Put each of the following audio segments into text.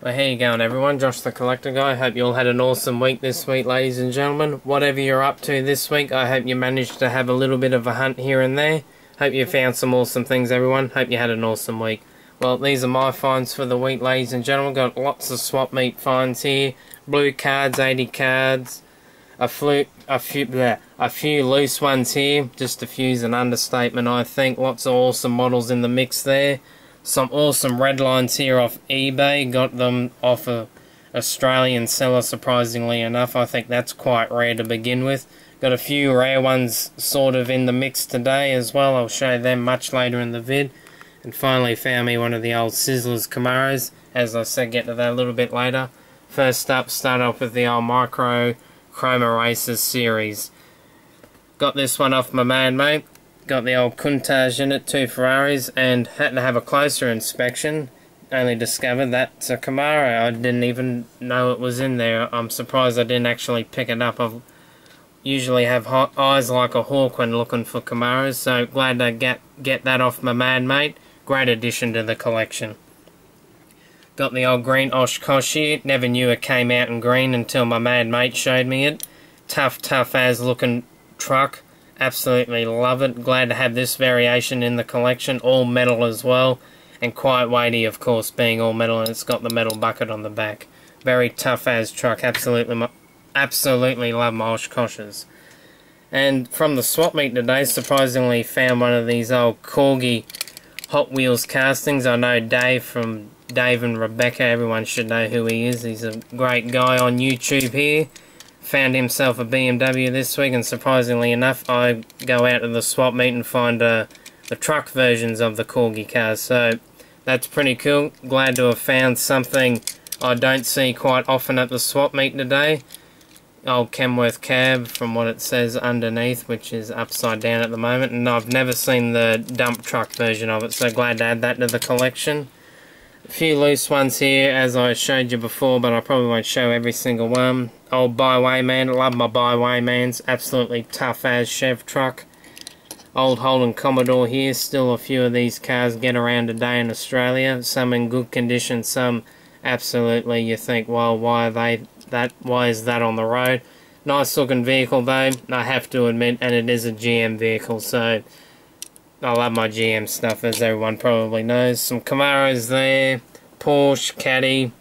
Well, how you going, everyone? Josh the Collector Guy. Hope you all had an awesome week this week, ladies and gentlemen. Whatever you're up to this week, I hope you managed to have a little bit of a hunt here and there. Hope you found some awesome things, everyone. Hope you had an awesome week. Well, these are my finds for the week, ladies and gentlemen. Got lots of swap meet finds here. Blue cards, 80 cards. A few loose ones here. Just a few's an understatement, I think. Lots of awesome models in the mix there. Some awesome Redlines here off eBay. Got them off a Australian seller, surprisingly enough. I think that's quite rare to begin with. Got a few rare ones sort of in the mix today as well. I'll show them much later in the vid. And finally found me one of the old Sizzlers Camaros. As I said, get to that a little bit later. First up, start off with the old Micro Chroma Racers series. Got this one off my man, mate. Got the old Countach in it, 2 Ferraris, and had to have a closer inspection. Only discovered that's a Camaro. I didn't even know it was in there. I'm surprised I didn't actually pick it up. I usually have eyes like a hawk when looking for Camaros, so glad to get that off my man, mate. Great addition to the collection. Got the old green Oshkosh here. Never knew it came out in green until my mad mate showed me it. Tough as looking truck. Absolutely love it. Glad to have this variation in the collection. All metal as well. And quite weighty, of course, being all metal. And it's got the metal bucket on the back. Very tough as truck. Absolutely love my Oshkoshes. And from the swap meet today, surprisingly found one of these old Corgi Hot Wheels castings. I know Dave from Dave and Rebecca. Everyone should know who he is. He's a great guy on YouTube here. Found himself a BMW this week, and surprisingly enough, I go out to the swap meet and find the truck versions of the Corgi cars. So that's pretty cool. Glad to have found something I don't see quite often at the swap meet today. Old Kenworth cab, from what it says underneath, which is upside down at the moment, and I've never seen the dump truck version of it, so glad to add that to the collection. A few loose ones here, as I showed you before, but I probably won't show every single one. Old Bywayman, love my Bywaymans, absolutely tough as Chev truck. Old Holden Commodore here, still a few of these cars get around today in Australia. Some in good condition, some absolutely you think, well, why is that on the road? Nice looking vehicle though, I have to admit, and it is a GM vehicle, so I love my GM stuff, as everyone probably knows. Some Camaros there, Porsche, Caddy,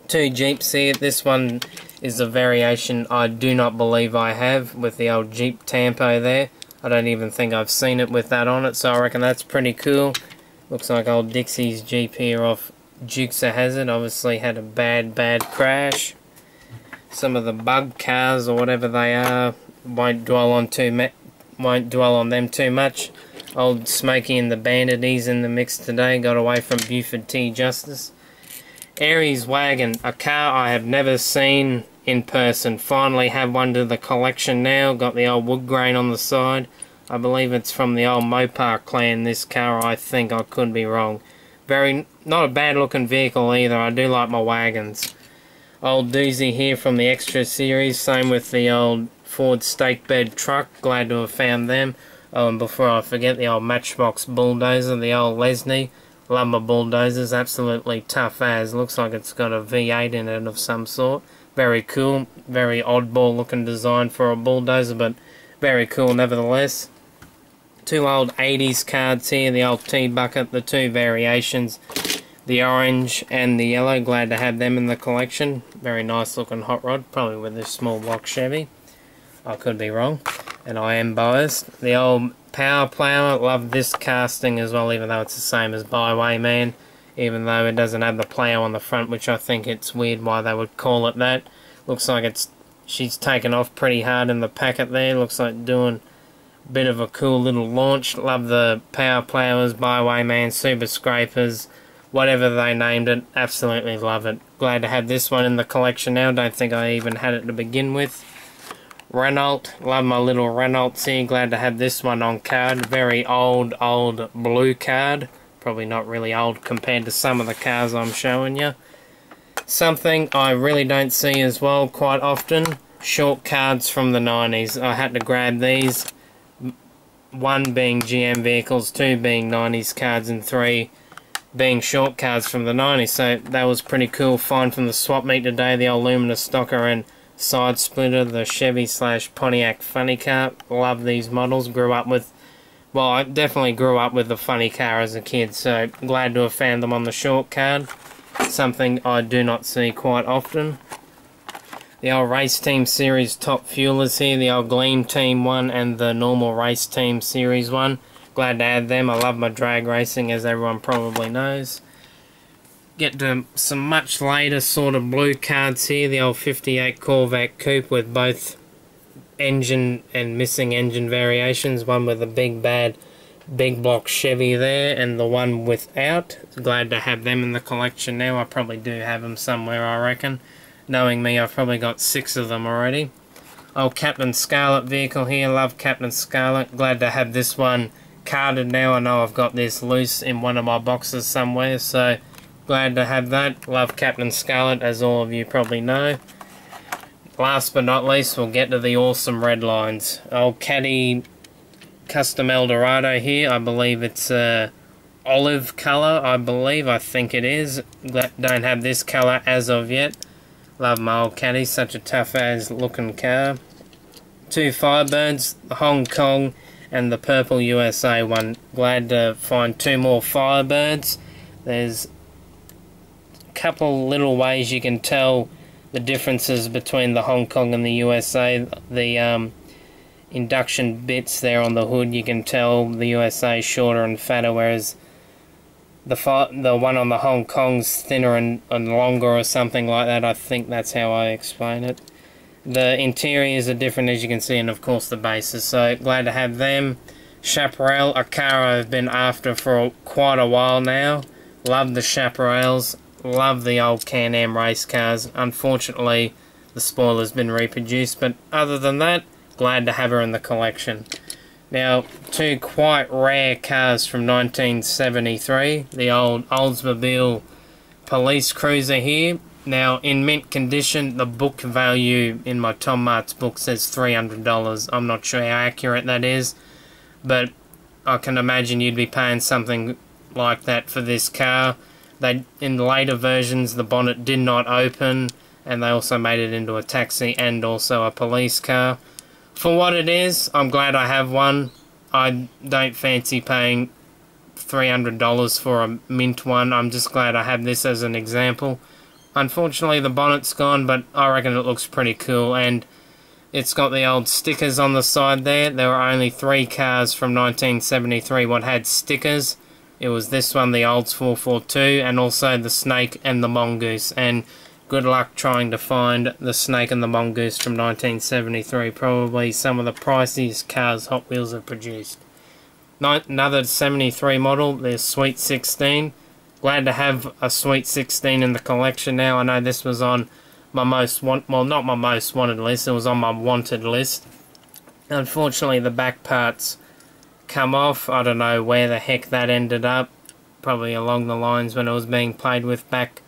2 Jeeps here. This one is a variation I do not believe I have, with the old Jeep Tampo there. I don't even think I've seen it with that on it, so I reckon that's pretty cool. Looks like old Dixie's Jeep here off Dukes of Hazzard. Obviously had a bad crash. Some of the bug cars, or whatever they are, won't dwell on them too much. Old Smokey and the Bandit, he's in the mix today. Got away from Buford T. Justice. Aries Wagon, a car I have never seen in person. Finally have one to the collection now. Got the old wood grain on the side. I believe it's from the old Mopar clan, this car, I think. I could be wrong. Not a bad looking vehicle either. I do like my wagons. Old doozy here from the Extra series. Same with the old Ford stake bed truck. Glad to have found them. Oh, and before I forget, the old Matchbox bulldozer, the old Lesney. Love my bulldozers, absolutely tough as. Looks like it's got a V8 in it of some sort. Very cool, very oddball looking design for a bulldozer, but very cool nevertheless. 2 old 80s cards here, the old T-Bucket, the 2 variations, the orange and the yellow. Glad to have them in the collection. Very nice looking hot rod, probably with this small block Chevy. I could be wrong, and I am biased. The old Power Plower, love this casting as well, even though it's the same as Bywayman, even though it doesn't have the plow on the front, which I think it's weird why they would call it that. Looks like she's taken off pretty hard in the packet there. Looks like doing a bit of a cool little launch. Love the Power Plowers, Bywayman, Super Scrapers, whatever they named it. Absolutely love it. Glad to have this one in the collection now. Don't think I even had it to begin with. Renault, love my little Renaults here. Glad to have this one on card. Very old blue card. Probably not really old compared to some of the cars I'm showing you. Something I really don't see as well quite often. Short cards from the 90s. I had to grab these. 1 being GM vehicles, 2 being 90s cards, and 3 being short cards from the 90s, so that was pretty cool find from the swap meet today. The old Luminous Stalker and Side Splitter, the Chevy / Pontiac Funny Car. Love these models. Grew up with, well, I definitely grew up with the funny car as a kid, so glad to have found them on the short card. Something I do not see quite often. The old Race Team Series Top Fuelers here, the old Gleam Team 1 and the normal Race Team Series 1. Glad to add them. I love my drag racing, as everyone probably knows. Get to some much later sort of blue cards here. The old 58 Corvette Coupe with both engine and missing engine variations. One with a big bad big block Chevy there, and the one without. Glad to have them in the collection now. I probably do have them somewhere, I reckon. Knowing me, I've probably got 6 of them already. Old Captain Scarlet vehicle here. Love Captain Scarlet. Glad to have this one carded now. I know I've got this loose in one of my boxes somewhere, so glad to have that. Love Captain Scarlet, as all of you probably know. Last but not least, we'll get to the awesome Redlines. Old Caddy Custom Eldorado here. I believe it's olive colour, I think it is. Don't have this colour as of yet. Love my old Caddy, such a tough as looking car. 2 Firebirds, the Hong Kong and the purple USA one. Glad to find 2 more Firebirds. There's a couple little ways you can tell the differences between the Hong Kong and the USA. The induction bits there on the hood, you can tell the USA is shorter and fatter, whereas the one on the Hong Kong's thinner and longer or something like that. I think that's how I explain it. The interiors are different, as you can see, and of course the bases, so glad to have them. Chaparral, a car I've been after for quite a while now. Love the Chaparrals, love the old Can-Am race cars. Unfortunately, the spoiler's been reproduced, but other than that, glad to have her in the collection. Now, 2 quite rare cars from 1973. The old Oldsmobile Police Cruiser here. Now, in mint condition, the book value in my Tom Mart's book says $300. I'm not sure how accurate that is, but I can imagine you'd be paying something like that for this car. In the later versions, the bonnet did not open, and they also made it into a taxi and also a police car. For what it is, I'm glad I have one. I don't fancy paying $300 for a mint one. I'm just glad I have this as an example. Unfortunately, the bonnet's gone, but I reckon it looks pretty cool, and it's got the old stickers on the side there. There were only 3 cars from 1973 what had stickers. It was this one, the Olds 442, and also the Snake and the Mongoose, and good luck trying to find the Snake and the Mongoose from 1973. Probably some of the priciest cars Hot Wheels have produced. Another 73 model, the Sweet 16. Glad to have a Sweet 16 in the collection now. I know this was on my not my most wanted list, it was on my wanted list. Unfortunately, the back parts come off. I don't know where the heck that ended up. Probably along the lines when it was being played with back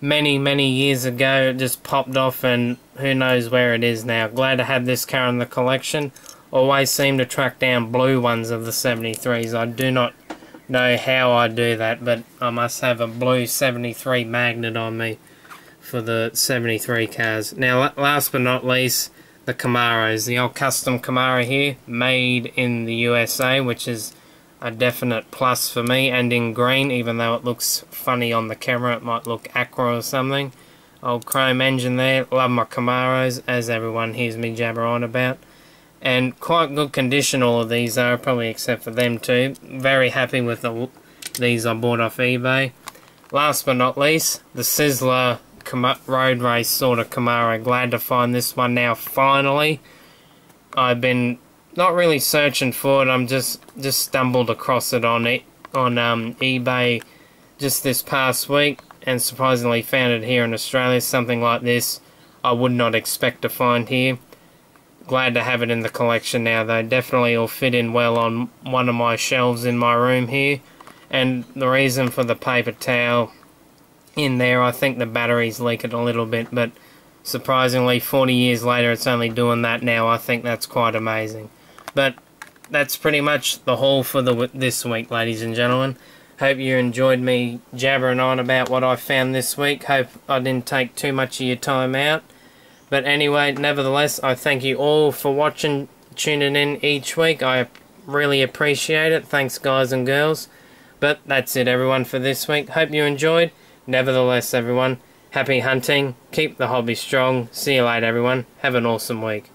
many years ago. It just popped off, and who knows where it is now. Glad to have this car in the collection. Always seem to track down blue ones of the 73s. I do not know how I do that, but I must have a blue 73 magnet on me for the 73 cars. Now, last but not least, the Camaros. The old custom Camaro here, made in the USA, which is a definite plus for me, and in green, even though it looks funny on the camera, it might look aqua or something. Old chrome engine there. Love my Camaros, as everyone hears me jabber on about. And quite good condition all of these are, probably except for them two. Very happy with these I bought off eBay. Last but not least, the Sizzler road race sort of Camaro. Glad to find this one now, finally. I've been not really searching for it. I'm just stumbled across it on eBay just this past week, and surprisingly found it here in Australia. Something like this I would not expect to find here. Glad to have it in the collection now though. Definitely will fit in well on one of my shelves in my room here. And the reason for the paper towel in there, I think the battery's leaking a little bit, but surprisingly 40 years later it's only doing that now. I think that's quite amazing. But that's pretty much the haul for this week, ladies and gentlemen. Hope you enjoyed me jabbering on about what I found this week. Hope I didn't take too much of your time out. But anyway, nevertheless, I thank you all for watching, tuning in each week. I really appreciate it. Thanks, guys and girls. But that's it, everyone, for this week. Hope you enjoyed. Nevertheless, everyone, happy hunting. Keep the hobby strong. See you later, everyone. Have an awesome week.